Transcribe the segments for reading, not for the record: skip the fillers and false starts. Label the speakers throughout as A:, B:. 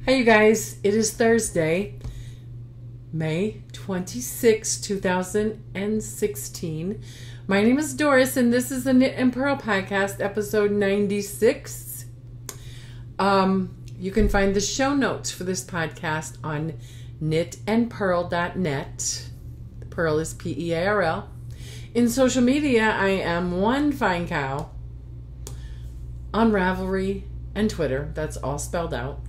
A: Hi, you guys. It is Thursday, May 26, 2016. My name is Doris, and this is the Knit and Purl Podcast, episode 96. You can find the show notes for this podcast on knitandpurl.net. Purl is P-E-A-R-L. In social media, I am One Fine Cow on Ravelry and Twitter. That's all spelled out.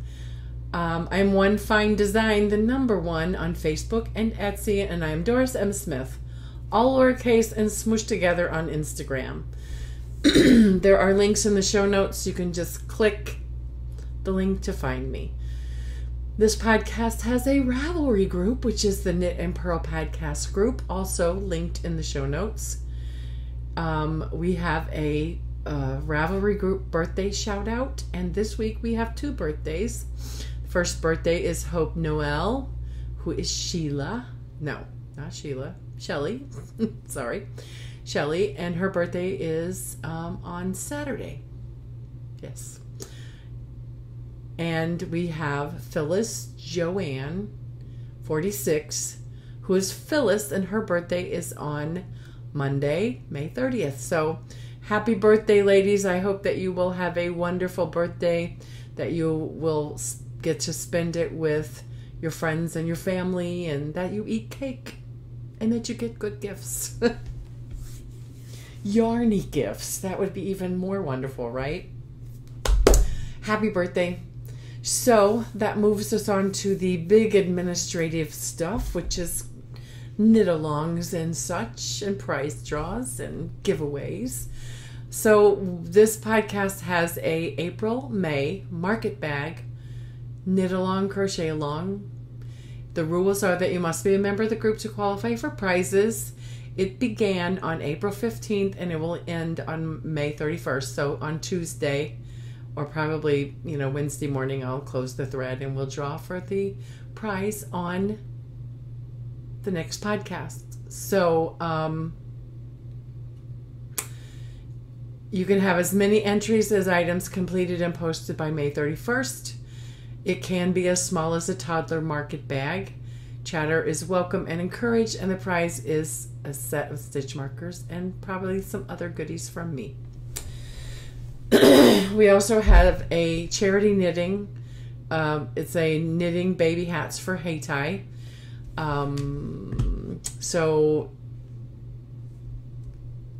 A: I'm One Fine Design, the number one on Facebook and Etsy, and I am Doris M. Smith, all lowercase and smooshed together on Instagram. There are links in the show notes. You can just click the link to find me. This podcast has a Ravelry group, which is the Knit and Purl Podcast group, also linked in the show notes. We have a Ravelry group birthday shout out, and this week we have two birthdays. First birthday is Hope Noel, who is Sheila. No, not Sheila. Shelly. Sorry. Shelly. And her birthday is on Saturday. Yes. And we have Phyllis Joanne, 46, who is Phyllis, and her birthday is on Monday, May 30th. So happy birthday, ladies. I hope that you will have a wonderful birthday, that you will get to spend it with your friends and your family, and that you eat cake, and that you get good gifts. Yarny gifts. That would be even more wonderful, right? Happy birthday. So that moves us on to the big administrative stuff, which is knit-alongs and such, and prize draws and giveaways. So this podcast has a April-May market bag knit-along, crochet-along. The rules are that you must be a member of the group to qualify for prizes. It began on April 15th and it will end on May 31st. So on Tuesday, or probably, Wednesday morning, I'll close the thread and we'll draw for the prize on the next podcast. So, you can have as many entries as items completed and posted by May 31st. It can be as small as a toddler market bag. Chatter is welcome and encouraged, and the prize is a set of stitch markers and probably some other goodies from me. We also have a charity knitting. It's a knitting baby hats for Hayti. So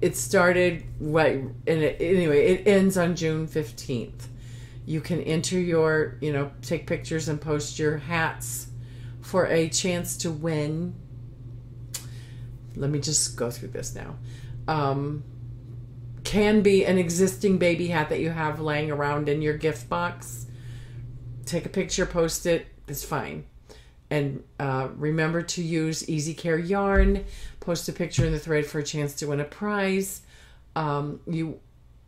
A: it started right, and it ends on June 15th. You can enter your, take pictures and post your hats for a chance to win. Let me just go through this now. Can be an existing baby hat that you have laying around in your gift box. Take a picture, post it. It's fine. And remember to use Easy Care yarn. Post a picture in the thread for a chance to win a prize.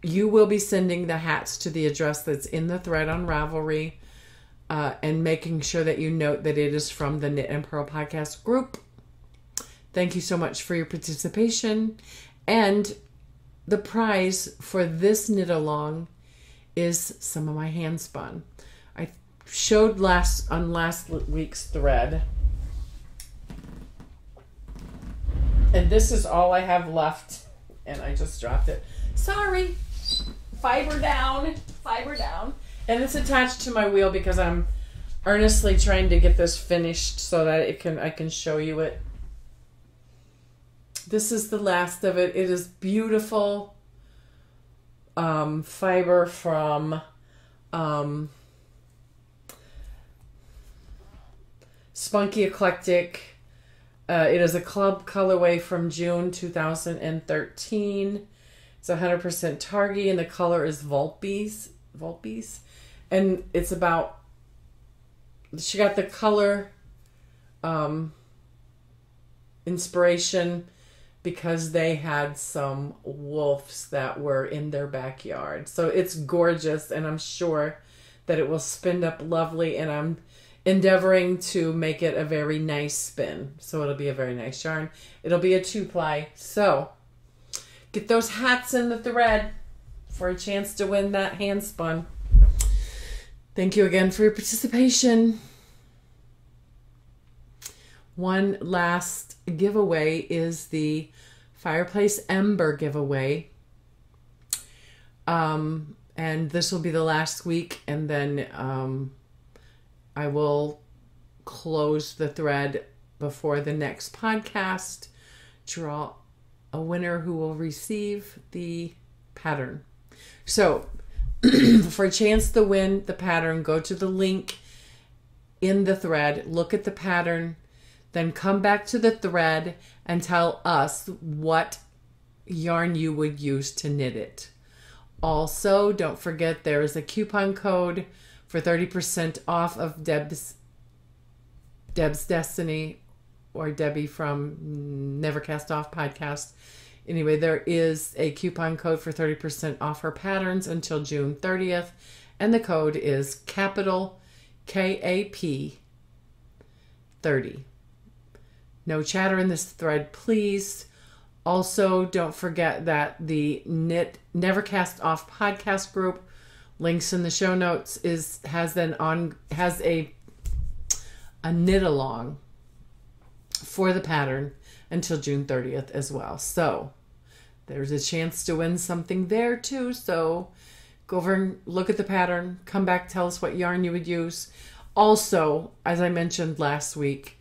A: You will be sending the hats to the address that's in the thread on Ravelry, and making sure that you note that it is from the Knit and Purl Podcast group. Thank you so much for your participation. And the prize for this knit along is some of my hand spun. I showed on last week's thread. And this is all I have left, and I just dropped it. Sorry. Fiber down. And it's attached to my wheel because I'm earnestly trying to get this finished so that I can show you it. This is the last of it. It is beautiful fiber from Spunky Eclectic. It is a club colorway from June 2013. It's 100% Targhee, and the color is Vulpes. And it's about, she got the color inspiration because they had some wolves that were in their backyard. So it's gorgeous, and I'm sure that it will spin up lovely, and I'm endeavoring to make it a very nice spin. So it'll be a very nice yarn. It'll be a 2-ply. So get those hats in the thread for a chance to win that hand spun. Thank you again for your participation. One last giveaway is the Fireplace Ember giveaway. And this will be the last week, and then I will close the thread before the next podcast, draw a winner who will receive the pattern. So for a chance to win the pattern, go to the link in the thread, look at the pattern, then come back to the thread and tell us what yarn you would use to knit it. Also, don't forget there is a coupon code for 30% off of Deb's Destiny, or Debbie from Never Cast Off podcast. Anyway, there is a coupon code for 30% off her patterns until June 30th, and the code is capital KAP 30. No chatter in this thread, please. Also, don't forget that the Never Cast Off podcast group, links in the show notes, has a knit along for the pattern until June 30th as well. So there's a chance to win something there too. So go over and look at the pattern, come back, tell us what yarn you would use. Also, as I mentioned last week,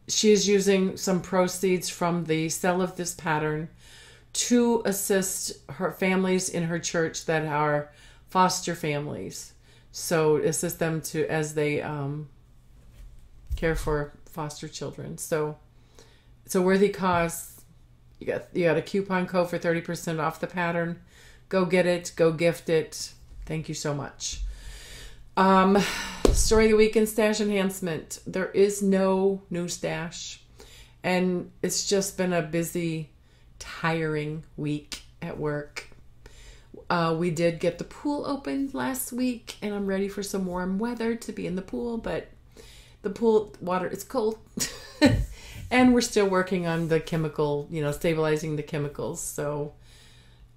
A: she is using some proceeds from the sale of this pattern to assist her families in her church that are foster families. So assist them as they care for foster children. So it's a worthy cause. You got a coupon code for 30% off the pattern. Go get it. Go gift it. Thank you so much. Story of the week and stash enhancement. There is no new stash, and it's just been a busy, tiring week at work. We did get the pool opened last week, and I'm ready for some warm weather to be in the pool, but the pool water is cold. And we're still working on the chemical, stabilizing the chemicals. So,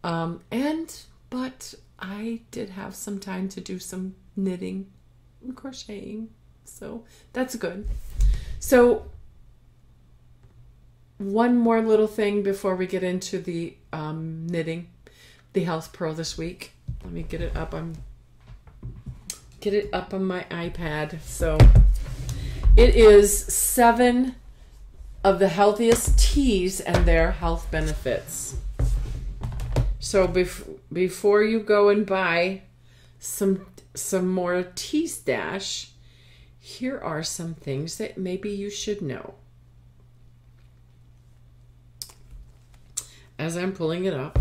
A: but I did have some time to do some knitting and crocheting, so that's good. So one more little thing before we get into the knitting, the health pro this week. Let me get it up on my iPad. So it is 7 of the healthiest teas and their health benefits. So before you go and buy some more tea stash, here are some things that maybe you should know. As I'm pulling it up,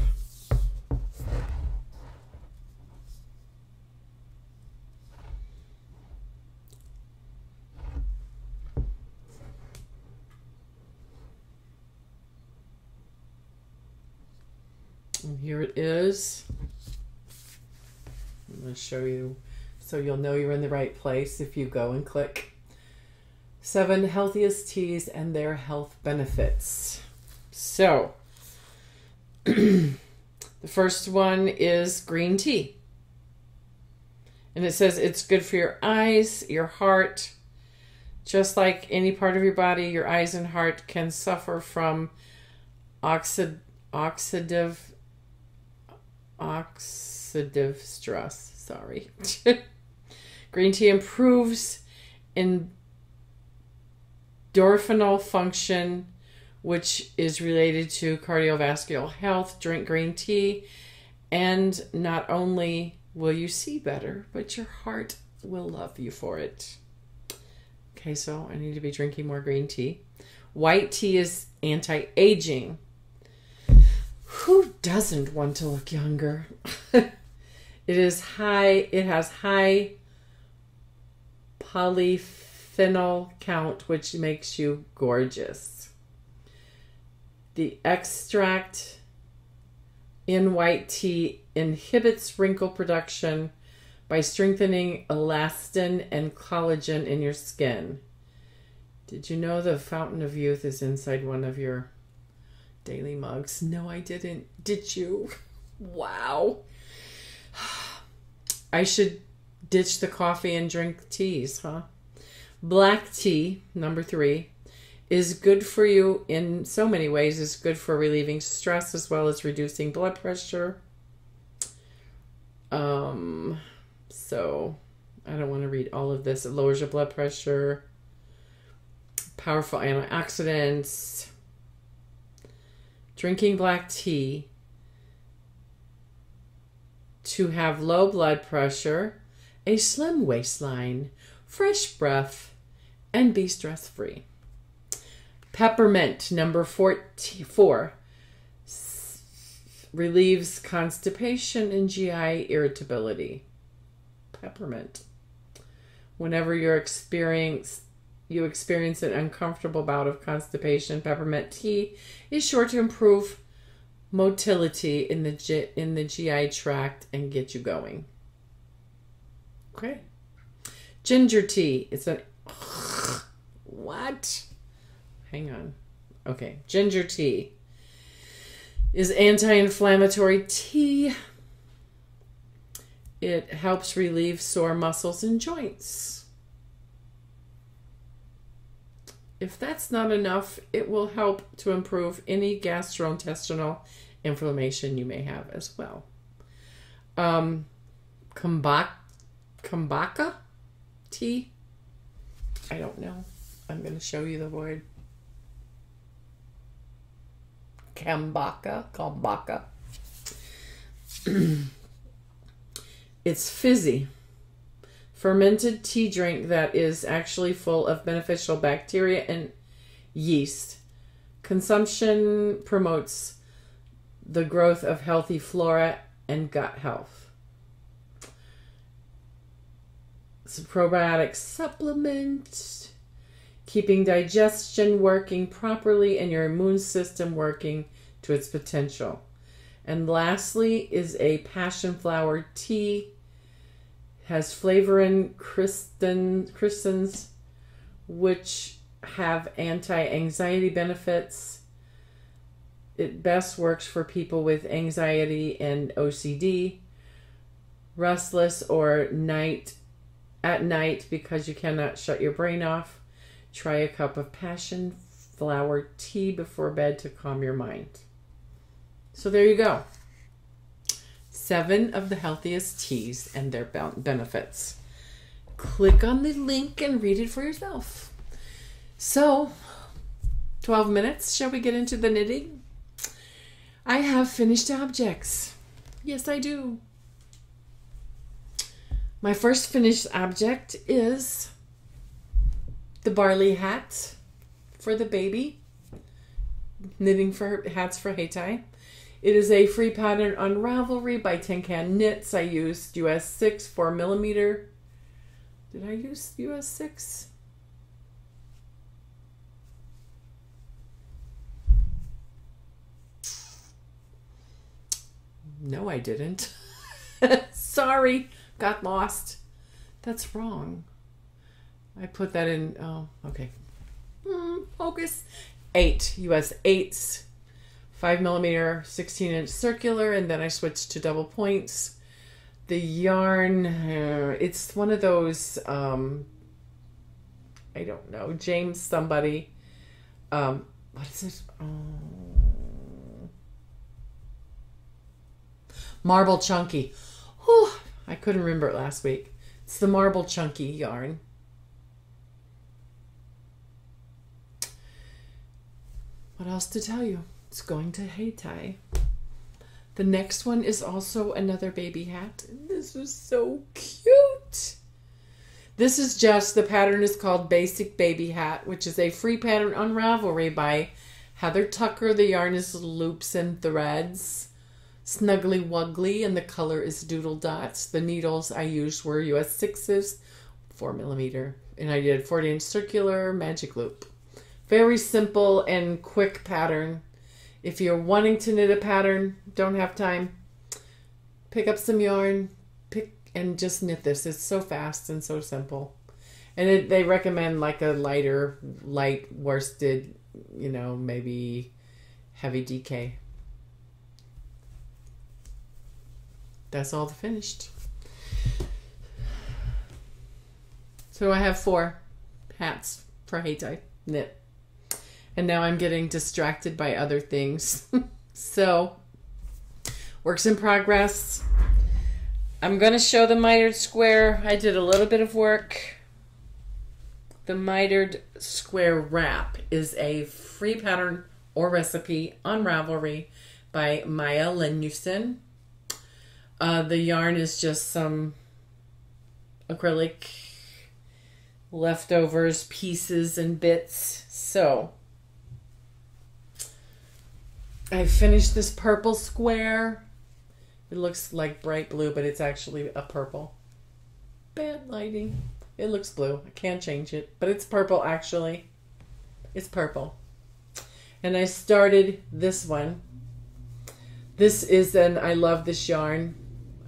A: and here it is. I'm going to show you so you'll know you're in the right place if you go and click 7 healthiest teas and their health benefits. So the first one is green tea. And it says it's good for your eyes, your heart. Just like any part of your body, your eyes and heart can suffer from oxidative stress. Sorry. Green tea improves endorphinal function, which is related to cardiovascular health. Drink green tea, and not only will you see better, but your heart will love you for it. Okay, so I need to be drinking more green tea. White tea is anti-aging. Who doesn't want to look younger? It has high polyphenol count, which makes you gorgeous. The extract in white tea inhibits wrinkle production by strengthening elastin and collagen in your skin. Did you know the fountain of youth is inside one of your daily mugs? No, I didn't. Did you? Wow. I should ditch the coffee and drink teas, huh? Black tea, number 3, is good for you in so many ways. It's good for relieving stress as well as reducing blood pressure. So I don't want to read all of this. It lowers your blood pressure. Powerful antioxidants. Drinking black tea to have low blood pressure, a slim waistline, fresh breath, and be stress-free. Peppermint, number 4, relieves constipation and GI irritability. Peppermint. Whenever you experience an uncomfortable bout of constipation, peppermint tea is sure to improve motility in the GI tract and get you going. Okay. Ginger tea. It's a... What? Hang on. Okay. Ginger tea is anti-inflammatory tea. It helps relieve sore muscles and joints. If that's not enough, it will help to improve any gastrointestinal inflammation you may have as well. Kambaka tea? I don't know. I'm going to show you the word. Kambaka. It's fizzy. Fermented tea drink that is actually full of beneficial bacteria and yeast. Consumption promotes the growth of healthy flora and gut health. It's a probiotic supplement, keeping digestion working properly and your immune system working to its potential. And lastly is a passion flower tea. Has flavorin crystins, which have anti-anxiety benefits. It best works for people with anxiety and OCD, restless or at night because you cannot shut your brain off. Try a cup of passion flower tea before bed to calm your mind. So there you go. 7 of the healthiest teas and their benefits. Click on the link and read it for yourself. So, 12 minutes. Shall we get into the knitting? I have finished objects. Yes, I do. My first finished object is the barley hat for the baby. Knitting for hats for Heitai. It is a free pattern on Ravelry by Tin Can Knits. I used US 6 4mm. Did I use US 6? No, I didn't. Sorry, got lost. That's wrong. I put that in, oh, okay. Focus. 8, US 8s. 5mm 16-inch circular, and then I switched to double points. The yarn, it's one of those, I don't know, James somebody. What is it? Marble Chunky. Whew, I couldn't remember it last week. It's the Marble Chunky yarn. What else to tell you? It's going to Heitai. The next one is also another baby hat. This is so cute. This is just, the pattern is called Basic Baby Hat, which is a free pattern on Ravelry by Heather Tucker. The yarn is loops and threads. Snuggly Wuggly, and the color is Doodle Dots. The needles I used were US 6s, 4mm, and I did 40-inch circular magic loop. Very simple and quick pattern. If you're wanting to knit a pattern, don't have time, pick up some yarn, and just knit this. It's so fast and so simple. And they recommend like a light worsted, maybe heavy DK. That's all finished. So I have 4 hats for Hate I Knit. And now I'm getting distracted by other things. So, works in progress. I'm going to show the Mitre Square. I did a little bit of work. The Mitre Square wrap is a free pattern or recipe on Ravelry by Maya Lenusen. The yarn is just some acrylic leftovers, pieces, and bits. So, I finished this purple square. It looks like bright blue, but it's actually a purple. Bad lighting. It looks blue. I can't change it, but it's purple actually. It's purple. And I started this one. This is I love this yarn.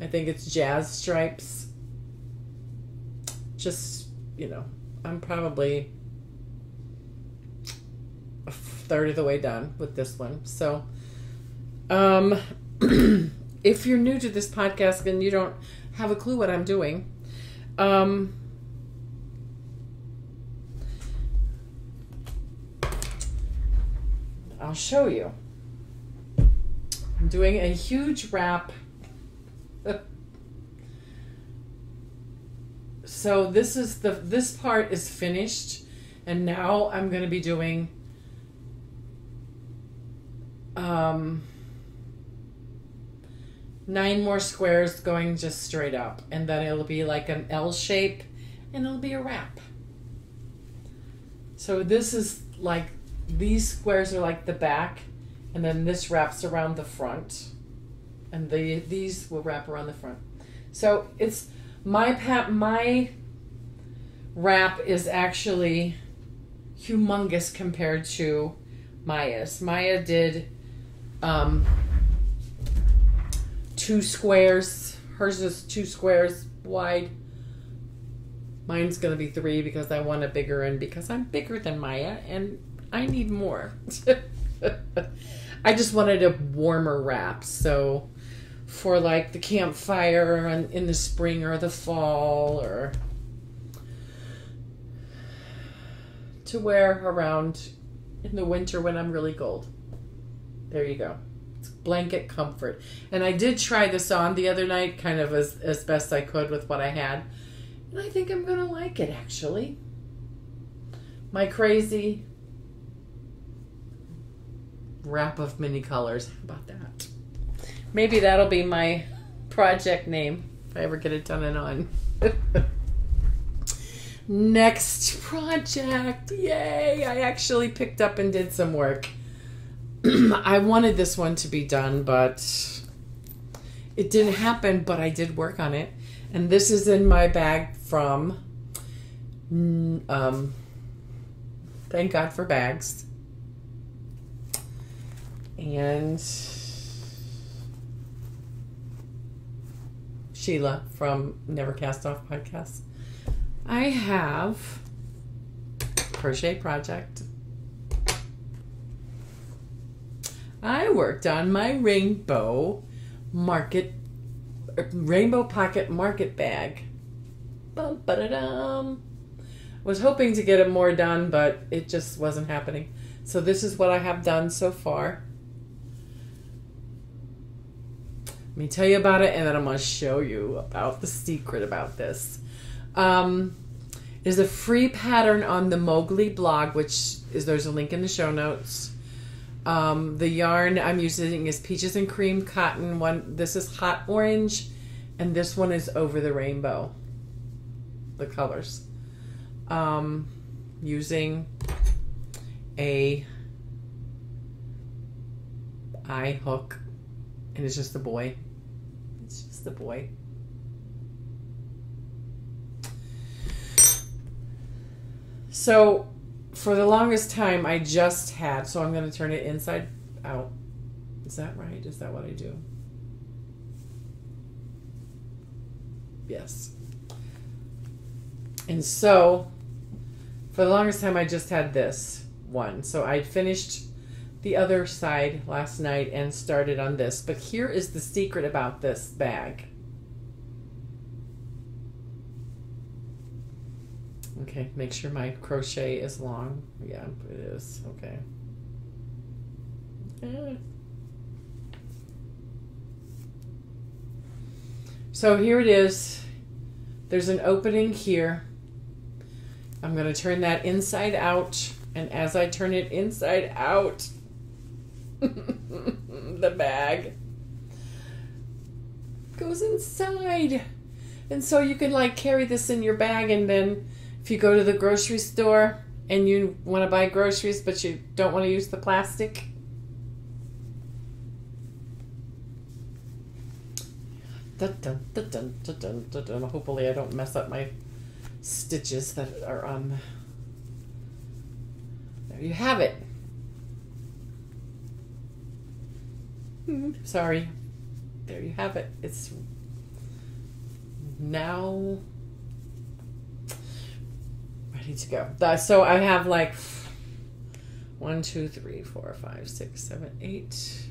A: I think it's Jazz Stripes. Just, you know, I'm probably a third of the way done with this one. So, if you're new to this podcast and you don't have a clue what I'm doing, I'll show you. I'm doing a huge wrap. So this part is finished, and now I'm going to be doing 9 more squares going just straight up, and then it'll be like an L shape, and it'll be a wrap. So this is like, these squares are like the back, and then this wraps around the front, and these will wrap around the front. So it's my wrap is actually humongous compared to Maya's. Maya did 2 squares. Hers is 2 squares wide. Mine's gonna be 3 because I want a bigger, and because I'm bigger than Maya and I need more. I just wanted a warmer wrap, so for like the campfire in the spring or the fall, or to wear around in the winter when I'm really cold. There you go. It's blanket comfort. And I did try this on the other night, kind of as best I could with what I had. And I think I'm gonna like it, actually. My crazy wrap of mini colors. How about that? Maybe that'll be my project name if I ever get it done and on. Next project. Yay! I actually picked up and did some work. I wanted this one to be done, but it didn't happen, but I did work on it. And this is in my bag from Thank God for Bags. And Sheila from Never Cast Off Podcast. I have Crochet Project. I worked on my rainbow pocket market bag. Bum, ba-da-dum. Was hoping to get it more done, but it just wasn't happening. So this is what I have done so far. Let me tell you about it, and then I'm going to show you about the secret about this. There's a free pattern on the Mowgli blog, there's a link in the show notes. The yarn I'm using is Peaches and Cream Cotton. This is Hot Orange, and this one is Over the Rainbow. The colors. Using a eye hook, and it's just a boy. It's just a boy. So for the longest time I just had, so I'm going to turn it inside out. Is that right? Is that what I do? Yes. And so for the longest time I just had this one. So I finished the other side last night and started on this. But here is the secret about this bag. Okay, make sure my crochet is long. Yeah, it is. Okay. So here it is. There's an opening here. I'm going to turn that inside out. And as I turn it inside out, the bag goes inside. And so you can like carry this in your bag, and then if you go to the grocery store and you want to buy groceries but you don't want to use the plastic, hopefully I don't mess up my stitches that are on. There you have it. Sorry. There you have it. It's now ready to go. So I have like 1, 2, 3, 4, 5, 6, 7, 8.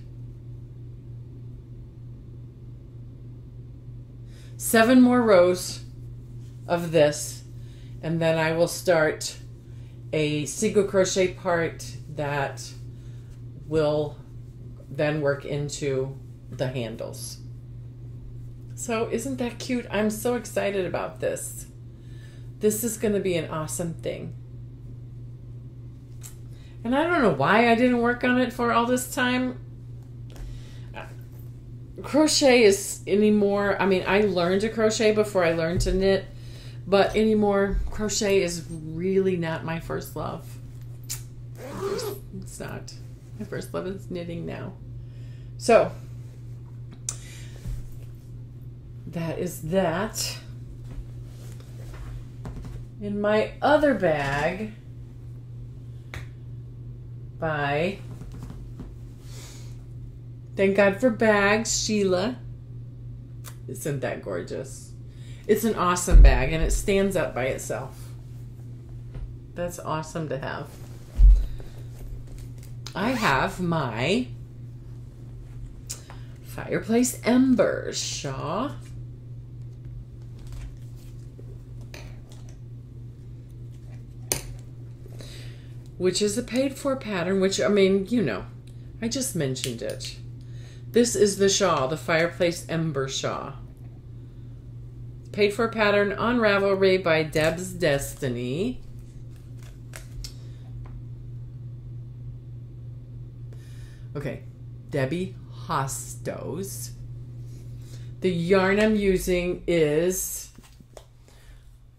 A: 7 more rows of this, and then I will start a single crochet part that will then work into the handles. So isn't that cute? I'm so excited about this. This is going to be an awesome thing. And I don't know why I didn't work on it for all this time. Crochet is anymore, I mean, I learned to crochet before I learned to knit, but anymore, crochet is really not my first love. It's not. My first love is knitting now. So, that is that. In my other bag, by Thank God for Bags, Sheila. Isn't that gorgeous? It's an awesome bag, and it stands up by itself. That's awesome to have. I have my Fireplace Embers shawl. Which is a paid-for pattern, which, I mean, you know, I just mentioned it. This is the shawl, the Fireplace Ember shawl. Paid-for pattern on Ravelry by Deb's Destiny. Okay, Debbie Hostos. The yarn I'm using is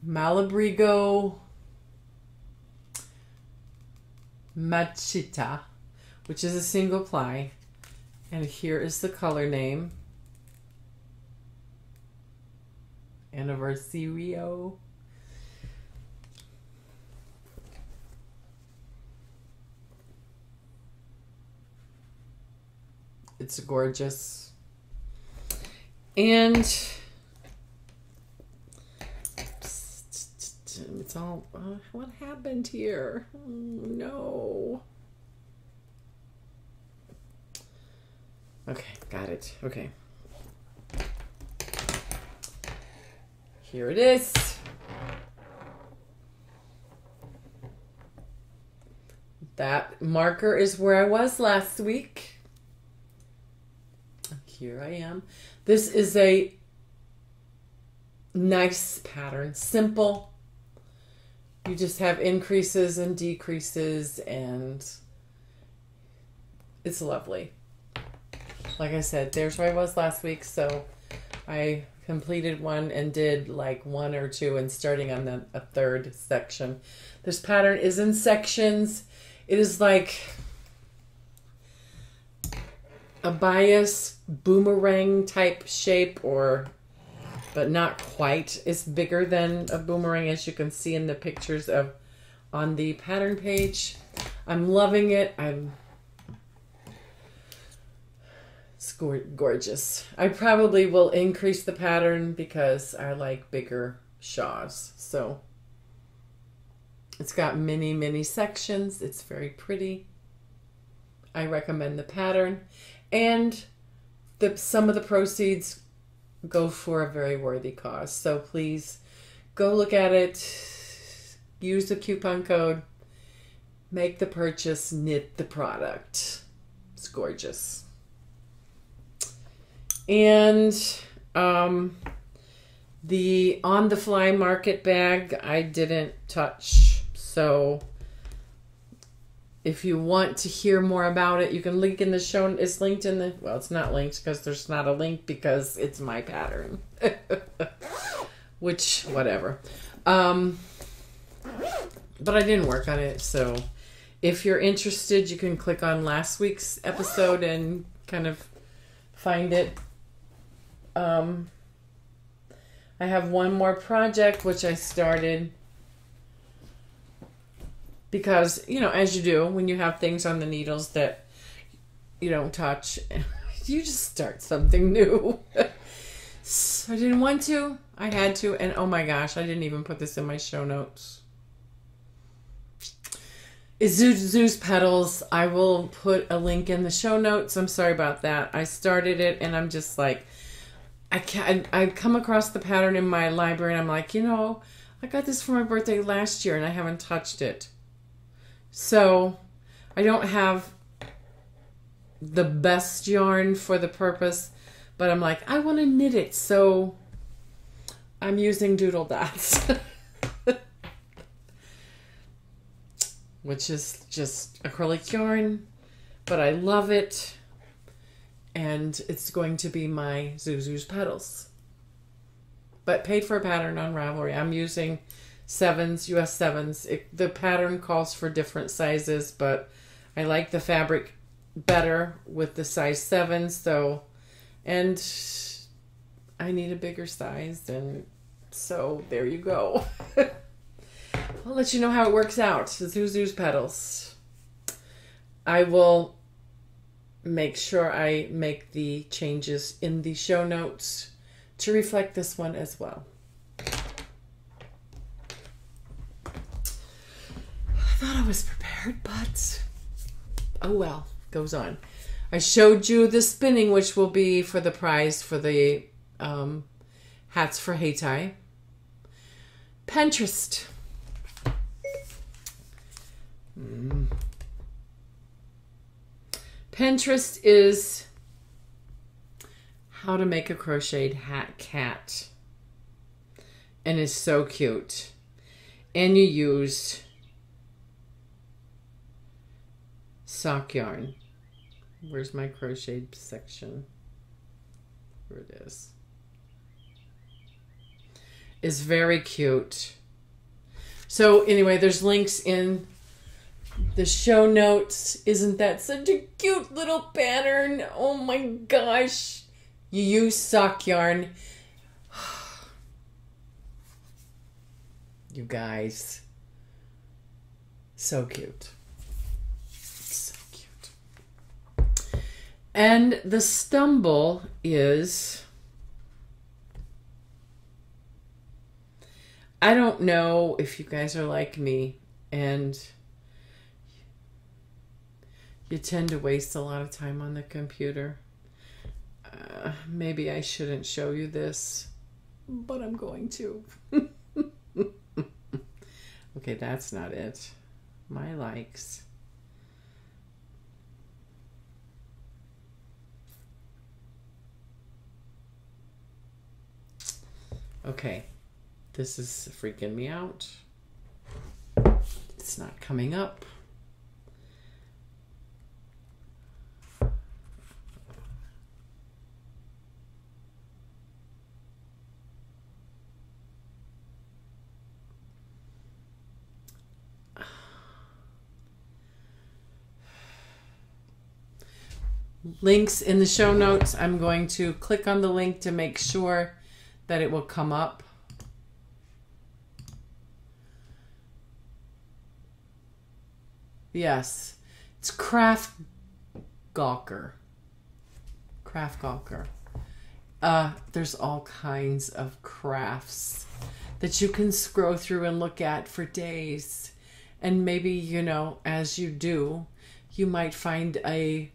A: Malabrigo Machita, which is a single ply. And here is the color name. Anniversario. It's gorgeous. And it's all, what happened here? Oh, no. Okay, got it. Okay. Here it is. That marker is where I was last week. Here I am. This is a nice pattern, simple. You just have increases and decreases, and it's lovely. Like I said, there's where I was last week, so I completed one and did like 1 or 2 and starting on a third section. This pattern is in sections. It is like a bias boomerang type shape, but not quite. It's bigger than a boomerang, as you can see in the pictures on the pattern page. I'm loving it. It's gorgeous. I probably will increase the pattern because I like bigger shawls. So it's got many sections. It's very pretty. I recommend the pattern. And some of the proceeds go for a very worthy cause. So please go look at it. use the coupon code, make the purchase, knit the product. It's gorgeous. And the On the Fly market bag I didn't touch. So if you want to hear more about it, you can link in the show. It's linked in the, well, it's not linked because there's not a link because it's my pattern. Which, whatever. But I didn't work on it, so if you're interested, you can click on last week's episode and kind of find it. I have one more project which I started because, you know, as you do when you have things on the needles that you don't touch, you just start something new. So I didn't want to. I had to, and oh my gosh, I didn't even put this in my show notes. It's Zeus Petals. I will put a link in the show notes. I'm sorry about that. I started it, and I'm just like, I come across the pattern in my library, and I'm like, you know, I got this for my birthday last year, and I haven't touched it. So I don't have the best yarn for the purpose, but I'm like, I want to knit it, so I'm using Doodle Dots, which is just acrylic yarn, but I love it, and it's going to be my Zuzu's Petals. But paid for a pattern on Ravelry. I'm using 7s, US 7s. The pattern calls for different sizes, but I like the fabric better with the size 7s, so, and I need a bigger size, and so there you go. I'll let you know how it works out. Zuzu's Petals. I will make sure I make the changes in the show notes to reflect this one as well. I thought I was prepared, but oh well, goes on. I showed you the spinning, which will be for the prize for the hats for Heitai. Pinterest. Pinterest is how to make a crocheted hat cat, and it's so cute. And you use sock yarn. Where's my crochet section? Here it is. It's very cute. So anyway, there's links in the show notes. Isn't that such a cute little pattern? Oh my gosh. You use sock yarn. You guys. So cute. So cute. And the stumble is, I don't know if you guys are like me and you tend to waste a lot of time on the computer. Maybe I shouldn't show you this, but I'm going to. Okay, that's not it. My likes. Okay, this is freaking me out. It's not coming up. Links in the show notes. I'm going to click on the link to make sure that it will come up. Yes, it's Craft Gawker. Craft Gawker. There's all kinds of crafts that you can scroll through and look at for days. And maybe, you know, as you do, you might find a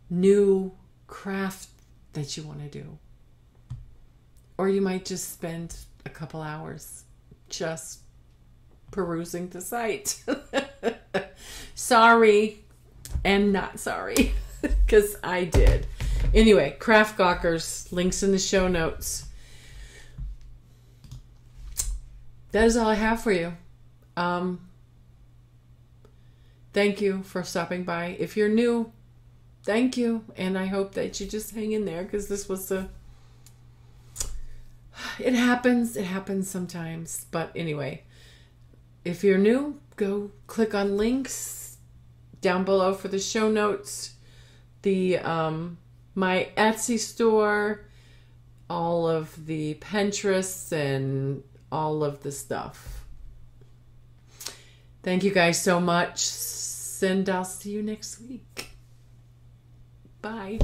A: new craft that you want to do. Or you might just spend a couple hours just perusing the site. Sorry and not sorry, because I did. Anyway, Craft Gawkers, links in the show notes. That is all I have for you. Thank you for stopping by. If you're new, thank you. And I hope that you just hang in there, because this was it happens. It happens sometimes. But anyway, if you're new, go click on links down below for the show notes. The my Etsy store, all of the Pinterest, and all of the stuff. Thank you guys so much, and I'll see you next week. Bye.